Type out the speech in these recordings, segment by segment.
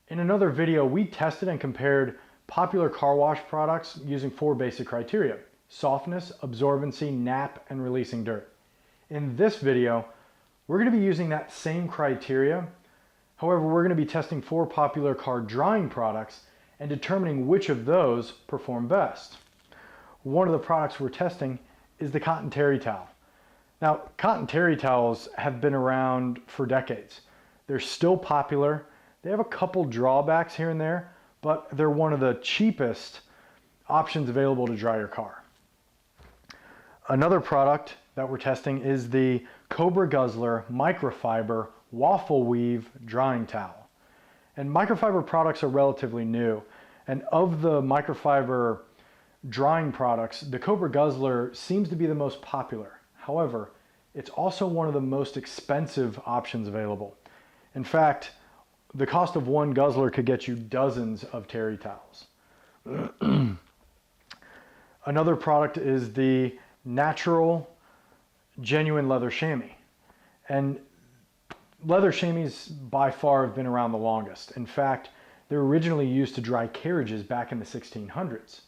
In another video, we tested and compared popular car wash products using 4 basic criteria: softness, absorbency, nap, and releasing dirt. In this video, we're going to be using that same criteria. However, we're going to be testing 4 popular car drying products and determining which of those perform best. One of the products we're testing is the cotton terry towel. Now, cotton terry towels have been around for decades. They're still popular. They have a couple drawbacks here and there, but they're one of the cheapest options available to dry your car. Another product that we're testing is the Cobra Guzzler Microfiber Waffle Weave Drying Towel. And microfiber products are relatively new. And of the microfiber drying products, the Cobra Guzzler seems to be the most popular. However, it's also one of the most expensive options available. In fact, the cost of one Guzzler could get you dozens of terry towels. Another product is the Natural Genuine Leather Chamois. And leather chamois by far have been around the longest. In fact, they were originally used to dry carriages back in the 1600s.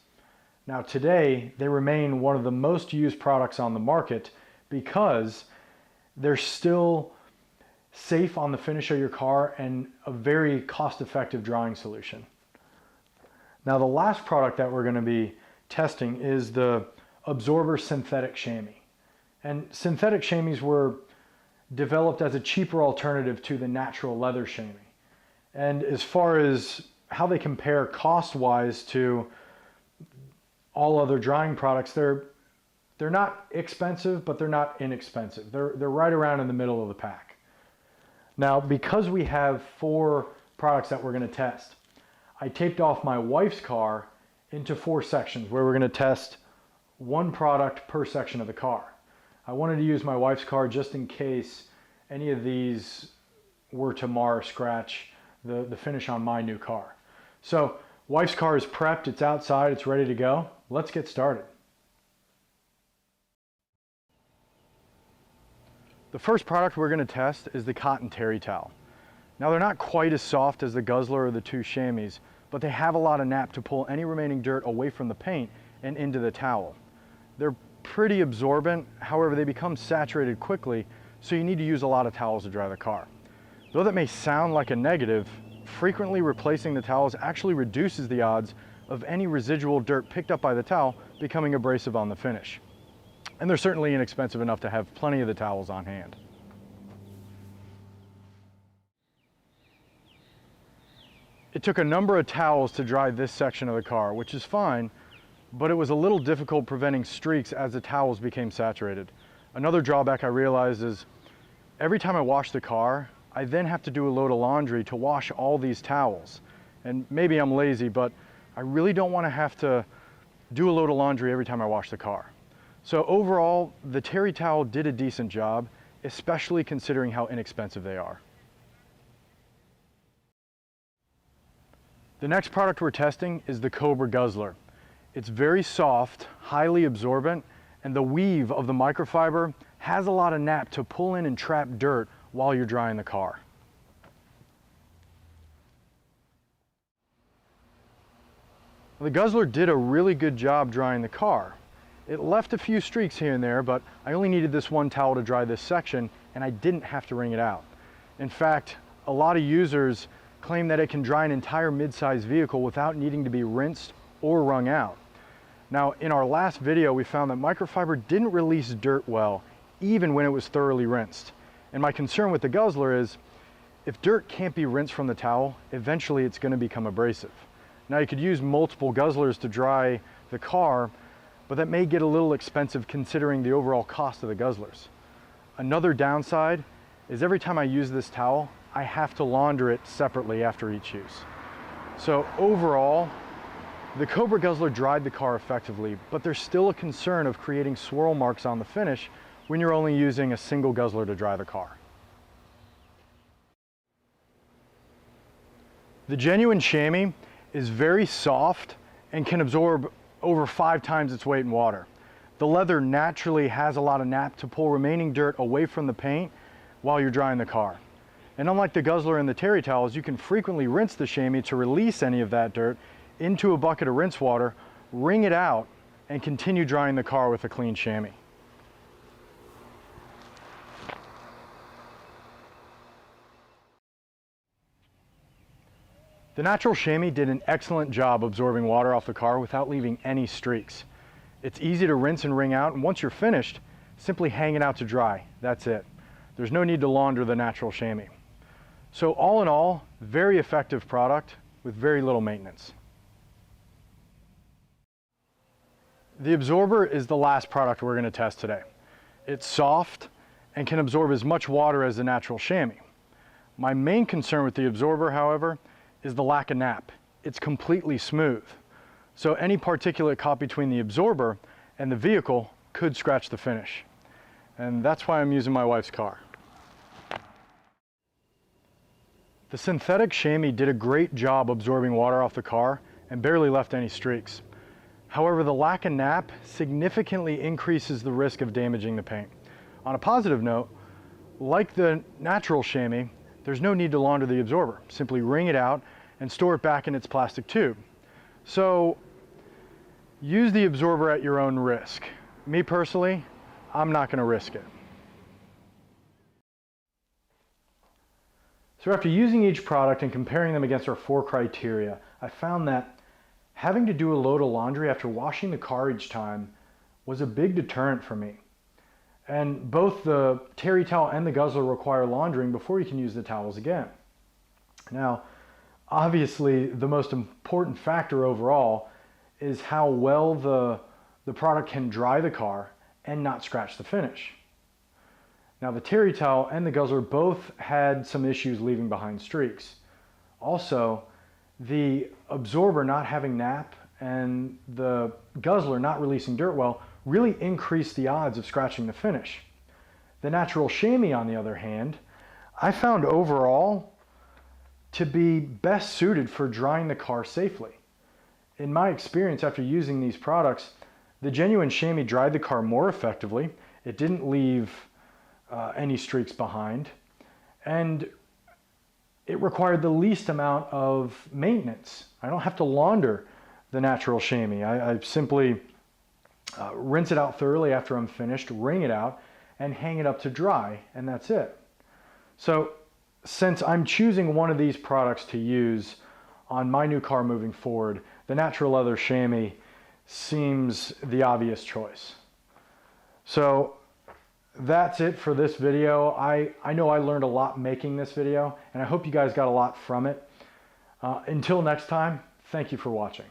Now today, they remain one of the most used products on the market because they're still safe on the finish of your car and a very cost-effective drying solution. Now the last product that we're going to be testing is the Absorber synthetic chamois. And synthetic chamois were developed as a cheaper alternative to the natural leather chamois. And as far as how they compare cost-wise to all other drying products, they're not expensive, but they're not inexpensive. They're right around in the middle of the pack. Now, because we have 4 products that we're going to test, I taped off my wife's car into 4 sections where we're going to test 1 product per section of the car. I wanted to use my wife's car just in case any of these were to mar or scratch the finish on my new car. So, wife's car is prepped, it's outside, it's ready to go. Let's get started. The first product we're going to test is the cotton terry towel. Now they're not quite as soft as the Guzzler or the 2 chamois, but they have a lot of nap to pull any remaining dirt away from the paint and into the towel. They're pretty absorbent, however they become saturated quickly, so you need to use a lot of towels to dry the car. Though that may sound like a negative, frequently replacing the towels actually reduces the odds of any residual dirt picked up by the towel becoming abrasive on the finish. And they're certainly inexpensive enough to have plenty of the towels on hand. It took a number of towels to dry this section of the car, which is fine, but it was a little difficult preventing streaks as the towels became saturated. Another drawback I realized is every time I wash the car, I then have to do a load of laundry to wash all these towels. And maybe I'm lazy, but I really don't want to have to do a load of laundry every time I wash the car. So overall, the terry towel did a decent job, especially considering how inexpensive they are. The next product we're testing is the Cobra Guzzler. It's very soft, highly absorbent, and the weave of the microfiber has a lot of nap to pull in and trap dirt while you're drying the car. The Guzzler did a really good job drying the car. It left a few streaks here and there, but I only needed this 1 towel to dry this section, and I didn't have to wring it out. In fact, a lot of users claim that it can dry an entire mid-size vehicle without needing to be rinsed or wrung out. Now, in our last video, we found that microfiber didn't release dirt well, even when it was thoroughly rinsed. And my concern with the Guzzler is, if dirt can't be rinsed from the towel, eventually it's going to become abrasive. Now, you could use multiple Guzzlers to dry the car, but that may get a little expensive considering the overall cost of the Guzzlers. Another downside is every time I use this towel, I have to launder it separately after each use. So overall, the Cobra Guzzler dried the car effectively, but there's still a concern of creating swirl marks on the finish when you're only using a single Guzzler to dry the car. The Genuine Chamois is very soft and can absorb over 5 times its weight in water. The leather naturally has a lot of nap to pull remaining dirt away from the paint while you're drying the car. And unlike the Guzzler and the terry towels, you can frequently rinse the chamois to release any of that dirt into a bucket of rinse water, wring it out, and continue drying the car with a clean chamois. The Natural Chamois did an excellent job absorbing water off the car without leaving any streaks. It's easy to rinse and wring out, and once you're finished, simply hang it out to dry. That's it. There's no need to launder the Natural Chamois. So all in all, very effective product with very little maintenance. The Absorber is the last product we're going to test today. It's soft and can absorb as much water as the Natural Chamois. My main concern with the Absorber, however, is the lack of nap. It's completely smooth. So any particulate caught between the Absorber and the vehicle could scratch the finish. And that's why I'm using my wife's car. The synthetic chamois did a great job absorbing water off the car and barely left any streaks. However, the lack of nap significantly increases the risk of damaging the paint. On a positive note, like the Natural Chamois, there's no need to launder the Absorber. Simply wring it out and store it back in its plastic tube. So use the Absorber at your own risk. Me personally, I'm not going to risk it. So after using each product and comparing them against our 4 criteria, I found that having to do a load of laundry after washing the car each time was a big deterrent for me. And both the terry towel and the Guzzler require laundering before you can use the towels again. Now, obviously, the most important factor overall is how well the product can dry the car and not scratch the finish. Now, the terry towel and the Guzzler both had some issues leaving behind streaks. Also, the Absorber not having nap and the Guzzler not releasing dirt well really increased the odds of scratching the finish. The Natural Chamois, on the other hand, I found overall to be best suited for drying the car safely. In my experience after using these products, the genuine chamois dried the car more effectively. It didn't leave any streaks behind, and it required the least amount of maintenance. I don't have to launder the Natural Chamois. I simply rinse it out thoroughly after I'm finished, wring it out, and hang it up to dry, and that's it. So since I'm choosing one of these products to use on my new car moving forward, the Natural Leather Chamois seems the obvious choice. So that's it for this video. I know I learned a lot making this video, and I hope you guys got a lot from it. Until next time, thank you for watching.